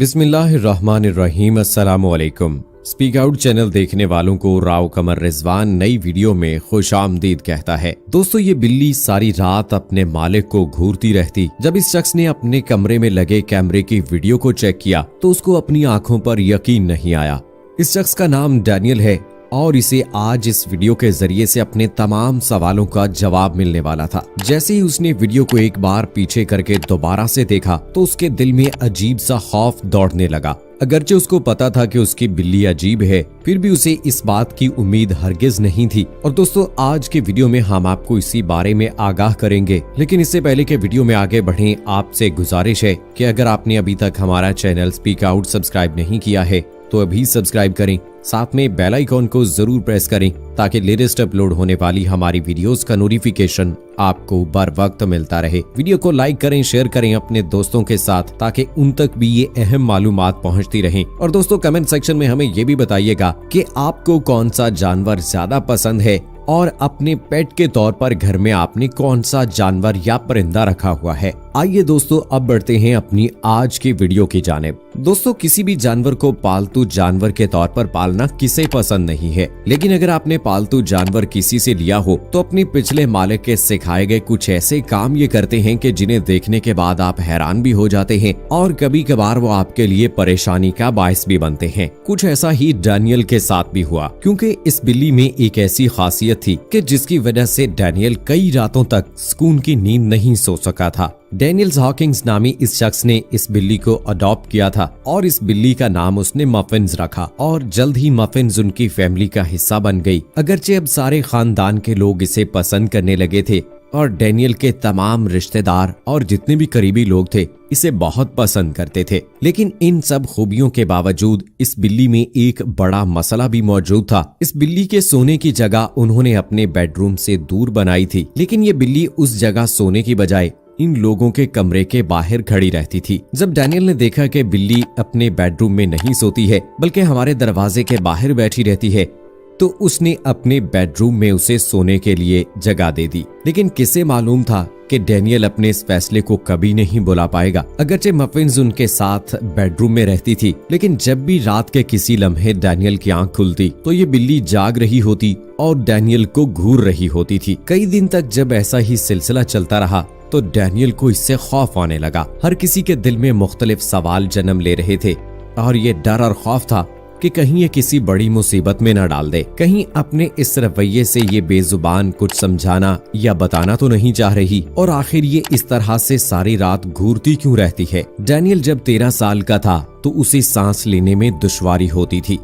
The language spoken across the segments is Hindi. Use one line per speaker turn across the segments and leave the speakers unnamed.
बिस्मिल्लाहिर्रहमानिर्रहीम। अस्सलामुअलैकुम। स्पीक आउट चैनल देखने वालों को राव कमर रिजवान नई वीडियो में खुशामदीद कहता है। दोस्तों, ये बिल्ली सारी रात अपने मालिक को घूरती रहती। जब इस शख्स ने अपने कमरे में लगे कैमरे की वीडियो को चेक किया तो उसको अपनी आंखों पर यकीन नहीं आया। इस शख्स का नाम डैनियल है और इसे आज इस वीडियो के जरिए से अपने तमाम सवालों का जवाब मिलने वाला था। जैसे ही उसने वीडियो को एक बार पीछे करके दोबारा से देखा तो उसके दिल में अजीब सा खौफ दौड़ने लगा। अगरचे उसको पता था कि उसकी बिल्ली अजीब है, फिर भी उसे इस बात की उम्मीद हरगिज नहीं थी। और दोस्तों, आज के वीडियो में हम आपको इसी बारे में आगाह करेंगे। लेकिन इससे पहले के वीडियो में आगे बढ़ें, आपसे गुजारिश है कि अगर आपने अभी तक हमारा चैनल स्पीक आउट सब्सक्राइब नहीं किया है तो अभी सब्सक्राइब करें, साथ में बेल आइकॉन को जरूर प्रेस करें ताकि लेटेस्ट अपलोड होने वाली हमारी वीडियोस का नोटिफिकेशन आपको बर वक्त मिलता रहे। वीडियो को लाइक करें, शेयर करें अपने दोस्तों के साथ ताकि उन तक भी ये अहम मालूमात पहुंचती रहें। और दोस्तों, कमेंट सेक्शन में हमें ये भी बताइएगा कि आपको कौन सा जानवर ज्यादा पसंद है और अपने पेट के तौर पर घर में आपने कौन सा जानवर या परिंदा रखा हुआ है। आइए दोस्तों, अब बढ़ते हैं अपनी आज की वीडियो की जानिब। दोस्तों, किसी भी जानवर को पालतू जानवर के तौर पर पालना किसे पसंद नहीं है, लेकिन अगर आपने पालतू जानवर किसी से लिया हो तो अपने पिछले मालिक के सिखाए गए कुछ ऐसे काम ये करते हैं कि जिन्हें देखने के बाद आप हैरान भी हो जाते हैं और कभी कभार वो आपके लिए परेशानी का बायस भी बनते हैं। कुछ ऐसा ही डैनियल के साथ भी हुआ, क्योंकि इस बिल्ली में एक ऐसी खासियत थी कि जिसकी वजह से डैनियल कई रातों तक सुकून की नींद नहीं सो सका था। डैनियल हॉकिंस नामी इस शख्स ने इस बिल्ली को अडॉप्ट किया था और इस बिल्ली का नाम उसने मफिन्स रखा और जल्द ही मफिन्स उनकी फैमिली का हिस्सा बन गई। अगरचे अब सारे खानदान के लोग इसे पसंद करने लगे थे और डैनियल के तमाम रिश्तेदार और जितने भी करीबी लोग थे इसे बहुत पसंद करते थे। लेकिन इन सब खूबियों के बावजूद इस बिल्ली में एक बड़ा मसला भी मौजूद था। इस बिल्ली के सोने की जगह उन्होंने अपने बेडरूम से दूर बनाई थी, लेकिन ये बिल्ली उस जगह सोने की बजाय इन लोगों के कमरे के बाहर खड़ी रहती थी। जब डैनियल ने देखा कि बिल्ली अपने बेडरूम में नहीं सोती है बल्कि हमारे दरवाजे के बाहर बैठी रहती है, तो उसने अपने बेडरूम में उसे सोने के लिए जगह दे दी। लेकिन किसे मालूम था कि डैनियल अपने इस फैसले को कभी नहीं बुला पाएगा। अगरचे मफिन्स उनके साथ बेडरूम में रहती थी, लेकिन जब भी रात के किसी लम्हे डैनियल की आंख खुलती तो ये बिल्ली जाग रही होती और डैनियल को घूर रही होती थी। कई दिन तक जब ऐसा ही सिलसिला चलता रहा तो डैनियल को इससे खौफ आने लगा। हर किसी के दिल में मुख्तलिफ सवाल जन्म ले रहे थे और ये डर और खौफ था कि कहीं ये किसी बड़ी मुसीबत में न डाल दे। कहीं अपने इस रवैये से ये बेजुबान कुछ समझाना या बताना तो नहीं चाह रही, और आखिर ये इस तरह से सारी रात घूरती क्यों रहती है। डैनियल जब 13 साल का था तो उसे सांस लेने में दुश्वारी होती थी।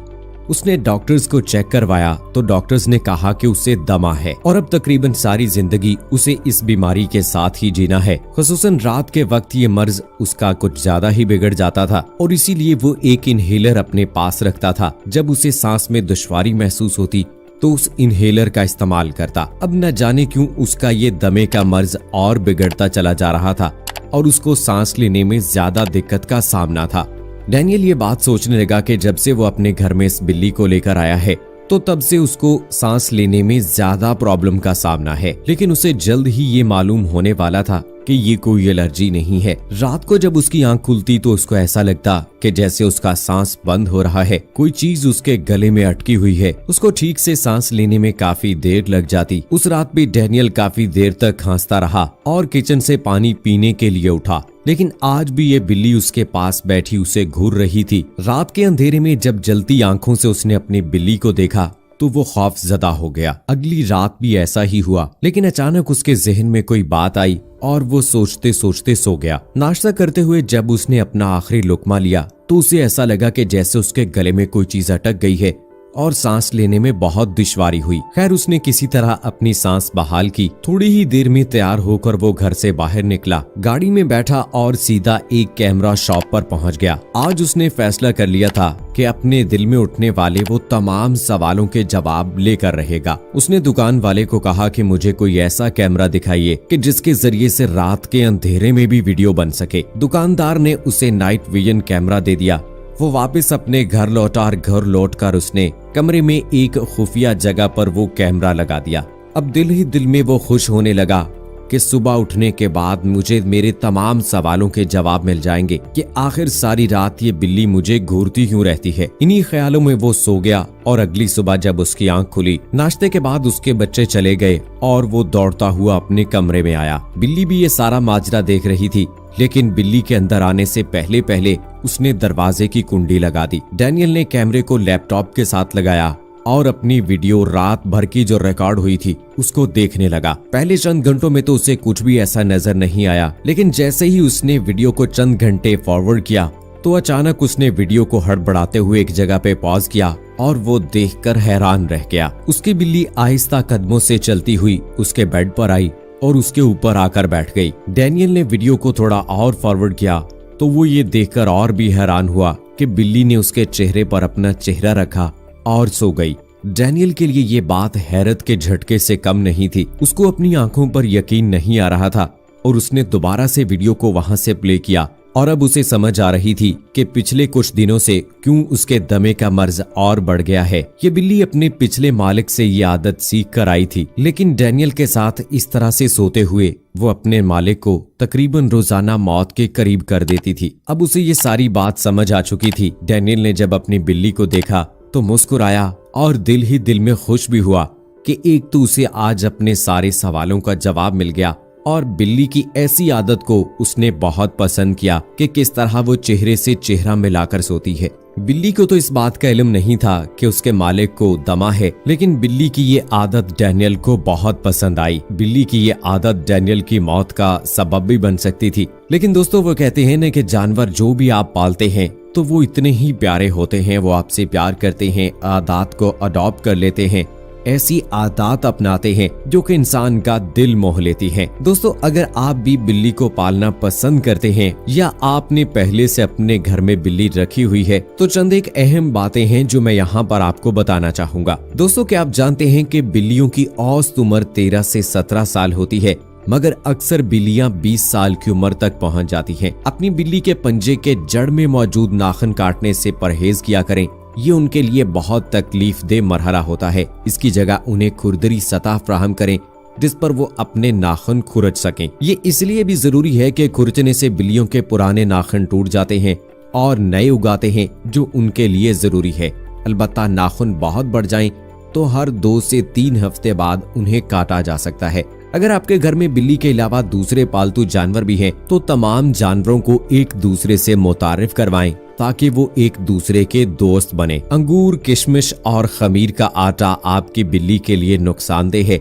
उसने डॉक्टर्स को चेक करवाया तो डॉक्टर्स ने कहा कि उसे दमा है और अब तकरीबन सारी जिंदगी उसे इस बीमारी के साथ ही जीना है। खुसूसन रात के वक्त ये मर्ज उसका कुछ ज्यादा ही बिगड़ जाता था और इसीलिए वो एक इनहेलर अपने पास रखता था। जब उसे सांस में दुश्वारी महसूस होती तो उस इनहेलर का इस्तेमाल करता। अब न जाने क्यों उसका ये दमे का मर्ज और बिगड़ता चला जा रहा था और उसको सांस लेने में ज्यादा दिक्कत का सामना था। डैनियल ये बात सोचने लगा कि जब से वो अपने घर में इस बिल्ली को लेकर आया है तो तब से उसको सांस लेने में ज्यादा प्रॉब्लम का सामना है। लेकिन उसे जल्द ही ये मालूम होने वाला था कि ये कोई एलर्जी नहीं है। रात को जब उसकी आंख खुलती तो उसको ऐसा लगता कि जैसे उसका सांस बंद हो रहा है, कोई चीज उसके गले में अटकी हुई है। उसको ठीक से सांस लेने में काफी देर लग जाती। उस रात भी डैनियल काफी देर तक खांसता रहा और किचन से पानी पीने के लिए उठा, लेकिन आज भी ये बिल्ली उसके पास बैठी उसे घूर रही थी। रात के अंधेरे में जब जलती आंखों से उसने अपनी बिल्ली को देखा तो वो खौफ ज़दा हो गया। अगली रात भी ऐसा ही हुआ, लेकिन अचानक उसके जहन में कोई बात आई और वो सोचते सोचते सो गया। नाश्ता करते हुए जब उसने अपना आखिरी लुकमा लिया तो उसे ऐसा लगा कि जैसे उसके गले में कोई चीज अटक गई है और सांस लेने में बहुत दुश्वारी हुई। खैर, उसने किसी तरह अपनी सांस बहाल की। थोड़ी ही देर में तैयार होकर वो घर से बाहर निकला, गाड़ी में बैठा और सीधा एक कैमरा शॉप पर पहुंच गया। आज उसने फैसला कर लिया था कि अपने दिल में उठने वाले वो तमाम सवालों के जवाब लेकर रहेगा। उसने दुकान वाले को कहा कि मुझे कोई ऐसा कैमरा दिखाइए कि जिसके जरिए से रात के अंधेरे में भी वीडियो बन सके। दुकानदार ने उसे नाइट विजन कैमरा दे दिया। वो वापस अपने घर लौटा और घर लौटकर उसने कमरे में एक खुफिया जगह पर वो कैमरा लगा दिया। अब दिल ही दिल में वो खुश होने लगा कि सुबह उठने के बाद मुझे मेरे तमाम सवालों के जवाब मिल जाएंगे कि आखिर सारी रात ये बिल्ली मुझे घूरती क्यों रहती है। इन्हीं ख्यालों में वो सो गया और अगली सुबह जब उसकी आंख खुली, नाश्ते के बाद उसके बच्चे चले गए और वो दौड़ता हुआ अपने कमरे में आया। बिल्ली भी ये सारा माजरा देख रही थी, लेकिन बिल्ली के अंदर आने से पहले पहले उसने दरवाजे की कुंडी लगा दी। डैनियल ने कैमरे को लैपटॉप के साथ लगाया और अपनी वीडियो रात भर की जो रिकॉर्ड हुई थी उसको देखने लगा। पहले चंद घंटों में तो उसे कुछ भी ऐसा नजर नहीं आया, लेकिन जैसे ही उसने वीडियो को चंद घंटे फॉरवर्ड किया तो अचानक उसने वीडियो को हड़बड़ाते हुए एक जगह पे पॉज किया और वो देखकर हैरान रह गया। उसकी बिल्ली आहिस्ता कदमों से चलती हुई उसके बेड पर आई और उसके ऊपर आकर बैठ गई। डैनियल ने वीडियो को थोड़ा और फॉरवर्ड किया तो वो ये देखकर और भी हैरान हुआ कि बिल्ली ने उसके चेहरे पर अपना चेहरा रखा और सो गई। डैनियल के लिए ये बात हैरत के झटके से कम नहीं थी। उसको अपनी आंखों पर यकीन नहीं आ रहा था और उसने दोबारा से वीडियो को वहां से प्ले किया और अब उसे समझ आ रही थी कि पिछले कुछ दिनों से क्यों उसके दमे का मर्ज और बढ़ गया है। ये बिल्ली अपने पिछले मालिक से ये आदत सीख कर आई थी, लेकिन डैनियल के साथ इस तरह से सोते हुए वो अपने मालिक को तकरीबन रोजाना मौत के करीब कर देती थी। अब उसे ये सारी बात समझ आ चुकी थी। डैनियल ने जब अपनी बिल्ली को देखा तो मुस्कुराया और दिल ही दिल में खुश भी हुआ कि एक तो उसे आज अपने सारे सवालों का जवाब मिल गया और बिल्ली की ऐसी आदत को उसने बहुत पसंद किया कि किस तरह वो चेहरे से चेहरा मिलाकर सोती है। बिल्ली को तो इस बात का इल्म नहीं था कि उसके मालिक को दमा है, लेकिन बिल्ली की ये आदत डैनियल को बहुत पसंद आई। बिल्ली की ये आदत डैनियल की मौत का सबब भी बन सकती थी। लेकिन दोस्तों, वो कहते हैं ना कि जानवर जो भी आप पालते हैं तो वो इतने ही प्यारे होते हैं, वो आपसे प्यार करते हैं, आदत को अडॉप्ट कर लेते हैं, ऐसी आदत अपनाते हैं जो कि इंसान का दिल मोह लेती हैं। दोस्तों, अगर आप भी बिल्ली को पालना पसंद करते हैं या आपने पहले से अपने घर में बिल्ली रखी हुई है तो चंद एक अहम बातें हैं जो मैं यहाँ पर आपको बताना चाहूंगा। दोस्तों, क्या आप जानते हैं कि बिल्लियों की औसत उम्र 13 से 17 साल होती है, मगर अक्सर बिल्लियां 20 साल की उम्र तक पहुंच जाती हैं। अपनी बिल्ली के पंजे के जड़ में मौजूद नाखून काटने से परहेज किया करें, ये उनके लिए बहुत तकलीफ दे मरहला होता है। इसकी जगह उन्हें खुरदरी सतह फ्राहम करें जिस पर वो अपने नाखून खुरच सकें। ये इसलिए भी जरूरी है कि खुरचने से बिल्लियों के पुराने नाखून टूट जाते हैं और नए उगाते हैं जो उनके लिए जरूरी है। अलबत्ता नाखून बहुत बढ़ जाएं तो हर 2 से 3 हफ्ते बाद उन्हें काटा जा सकता है। अगर आपके घर में बिल्ली के अलावा दूसरे पालतू जानवर भी हैं तो तमाम जानवरों को एक दूसरे से मुतारिफ करवाएं ताकि वो एक दूसरे के दोस्त बने। अंगूर, किशमिश और खमीर का आटा आपकी बिल्ली के लिए नुकसानदेह है,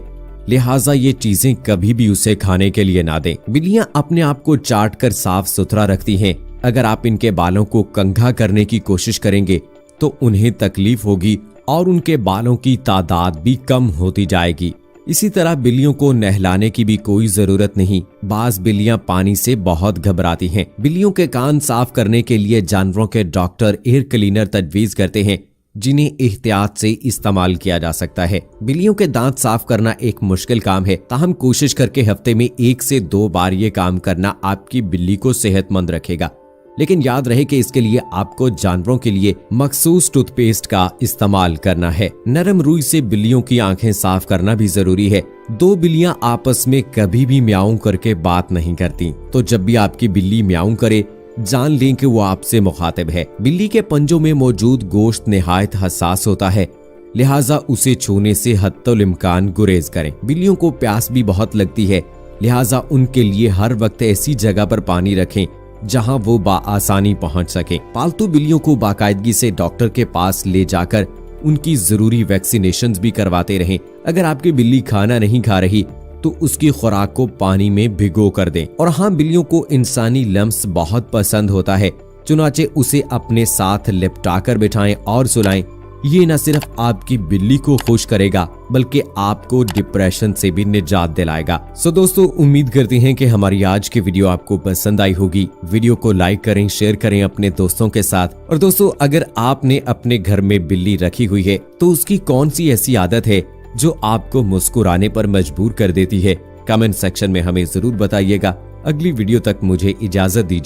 लिहाजा ये चीजें कभी भी उसे खाने के लिए ना दें। बिल्लियां अपने आप को चाट कर साफ सुथरा रखती हैं। अगर आप इनके बालों को कंघा करने की कोशिश करेंगे तो उन्हें तकलीफ होगी और उनके बालों की तादाद भी कम होती जाएगी। इसी तरह बिल्लियों को नहलाने की भी कोई जरूरत नहीं। बाज बिल्लियां पानी से बहुत घबराती हैं। बिल्लियों के कान साफ करने के लिए जानवरों के डॉक्टर एयर क्लीनर तजवीज करते हैं जिन्हें एहतियात से इस्तेमाल किया जा सकता है। बिल्लियों के दांत साफ करना एक मुश्किल काम है, ताहम कोशिश करके हफ्ते में 1 से 2 बार ये काम करना आपकी बिल्ली को सेहतमंद रखेगा। लेकिन याद रहे कि इसके लिए आपको जानवरों के लिए मखसूस टूथपेस्ट का इस्तेमाल करना है। नरम रुई से बिल्लियों की आंखें साफ करना भी जरूरी है। 2 बिल्लियां आपस में कभी भी म्याऊं करके बात नहीं करती, तो जब भी आपकी बिल्ली म्याऊं करे जान लें कि वो आपसे मुखातिब है। बिल्ली के पंजों में मौजूद गोश्त निहायत हसास होता है, लिहाजा उसे छूने से हत्तुल इम्कान गुरेज करें। बिल्लियों को प्यास भी बहुत लगती है, लिहाजा उनके लिए हर वक्त ऐसी जगह पर पानी रखें जहां वो बाआसानी पहुंच सके। पालतू बिल्लियों को बाकायदगी से डॉक्टर के पास ले जाकर उनकी जरूरी वैक्सीनेशंस भी करवाते रहें। अगर आपकी बिल्ली खाना नहीं खा रही तो उसकी खुराक को पानी में भिगो कर दें। और हाँ, बिल्लियों को इंसानी लम्स बहुत पसंद होता है, चुनाचे उसे अपने साथ लिपटाकर बिठाएं और सुलाएं। ये न सिर्फ आपकी बिल्ली को खुश करेगा बल्कि आपको डिप्रेशन से भी निजात दिलाएगा। सो दोस्तों, उम्मीद करते हैं कि हमारी आज की वीडियो आपको पसंद आई होगी। वीडियो को लाइक करें, शेयर करें अपने दोस्तों के साथ। और दोस्तों, अगर आपने अपने घर में बिल्ली रखी हुई है तो उसकी कौन सी ऐसी आदत है जो आपको मुस्कुराने पर मजबूर कर देती है? कमेंट सेक्शन में हमें जरूर बताइएगा। अगली वीडियो तक मुझे इजाजत दीजिए।